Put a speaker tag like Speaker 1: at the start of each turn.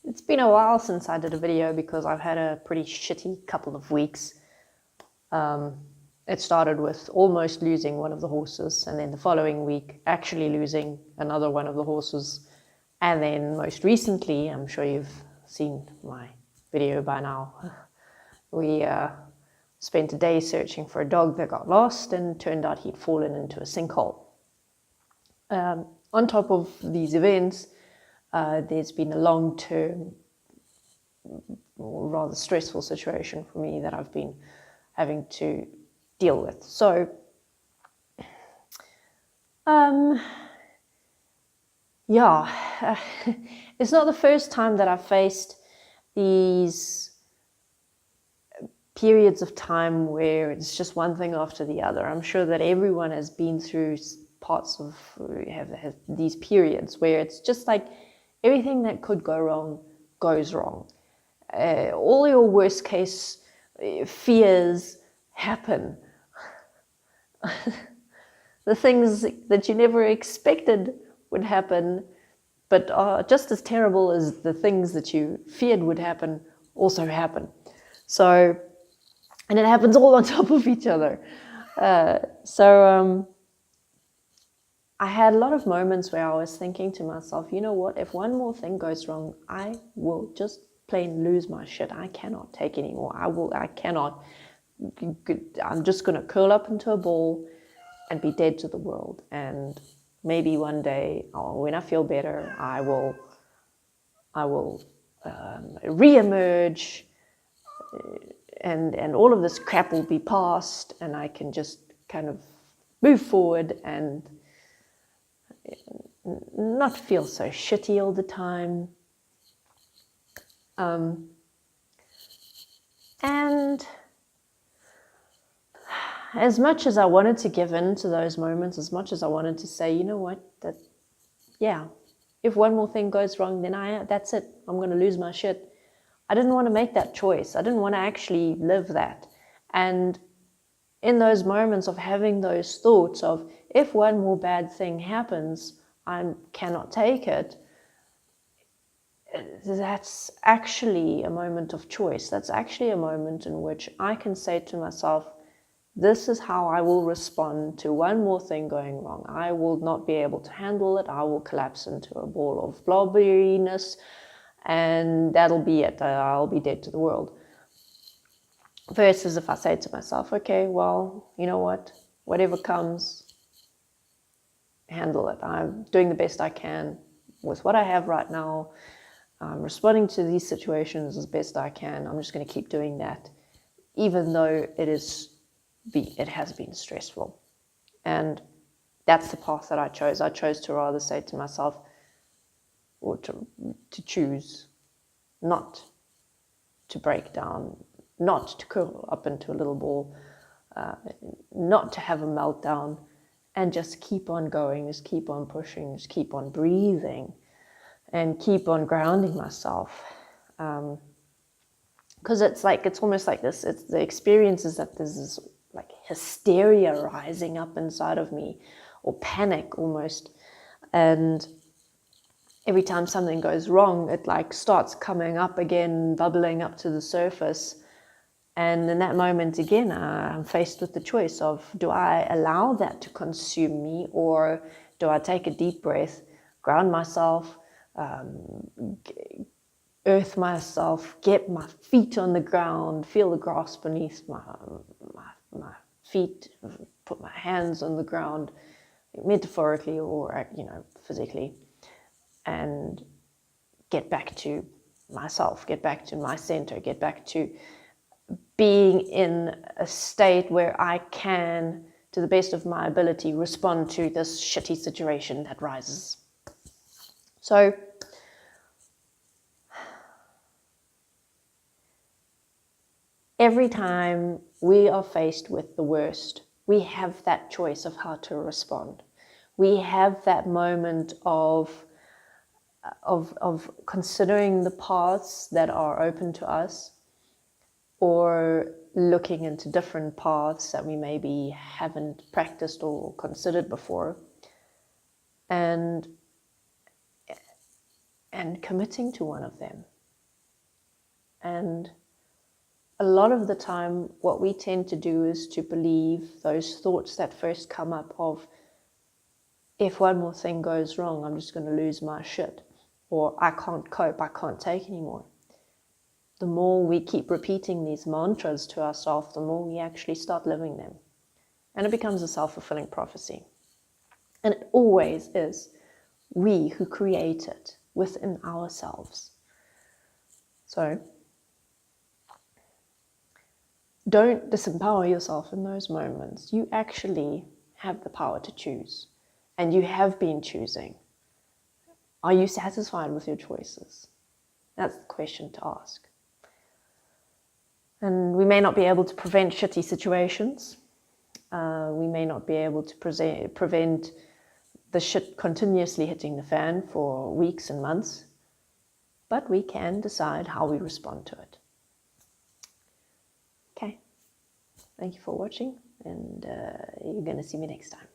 Speaker 1: It's been a while since I did a video because I've had a pretty shitty couple of weeks. It started with almost losing one of the horses, and then the following week actually losing another one of the horses. And then most recently, I'm sure you've seen my video by now, we spent a day searching for a dog that got lost, and turned out he'd fallen into a sinkhole. On top of these events, there's been a long-term, or rather stressful situation for me that I've been having to deal with. So, yeah, it's not the first time that I've faced these periods of time where it's just one thing after the other. I'm sure that everyone has been through parts of have these periods where it's just like everything that could go wrong goes wrong. All your worst case fears happen. The things that you never expected would happen, but are just as terrible as the things that you feared would happen, also happen. So, and it happens all on top of each other. I had a lot of moments where I was thinking to myself, you know what, if one more thing goes wrong, I will just plain lose my shit. I cannot take anymore. I'm just going to curl up into a ball and be dead to the world. And maybe one day, when I feel better, I will re-emerge, and all of this crap will be past, and I can just kind of move forward and not feel so shitty all the time. And as much as I wanted to give in to those moments, as much as I wanted to say, you know what, if one more thing goes wrong, then that's it. I'm going to lose my shit. I didn't want to make that choice. I didn't want to actually live that. And in those moments of having those thoughts of, if one more bad thing happens, I cannot take it, that's actually a moment of choice. That's actually a moment in which I can say to myself, this is how I will respond to one more thing going wrong. I will not be able to handle it. I will collapse into a ball of blobberiness, and that'll be it. I'll be dead to the world. Versus if I say to myself, okay, well, you know what? Whatever comes, handle it. I'm doing the best I can with what I have right now. I'm responding to these situations as best I can. I'm just going to keep doing that, even though it has been stressful. And that's the path that I chose. I chose to rather say to myself, or to choose not to break down, not to curl up into a little ball, not to have a meltdown, and just keep on going, just keep on pushing, just keep on breathing, and keep on grounding myself. Because it's almost like this. It's the experience is that there's this like hysteria rising up inside of me, or panic almost. And every time something goes wrong, it like starts coming up again, bubbling up to the surface. And in that moment again, I'm faced with the choice of, do I allow that to consume me, or do I take a deep breath, ground myself, earth myself, get my feet on the ground, feel the grass beneath my feet, put my hands on the ground, metaphorically or physically, and get back to myself, get back to my center, get back to being in a state where I can, to the best of my ability, respond to this shitty situation that rises. So every time we are faced with the worst, we have that choice of how to respond. We have that moment of considering the paths that are open to us, or looking into different paths that we maybe haven't practiced or considered before, and committing to one of them. And a lot of the time, what we tend to do is to believe those thoughts that first come up of, if one more thing goes wrong, I'm just going to lose my shit. Or I can't cope, I can't take anymore. The more we keep repeating these mantras to ourselves, the more we actually start living them. And it becomes a self-fulfilling prophecy. And it always is we who create it within ourselves. So don't disempower yourself in those moments. You actually have the power to choose. And you have been choosing. Are you satisfied with your choices? That's the question to ask. And we may not be able to prevent shitty situations. We may not be able to prevent the shit continuously hitting the fan for weeks and months. But we can decide how we respond to it. Okay. Thank you for watching. And you're going to see me next time.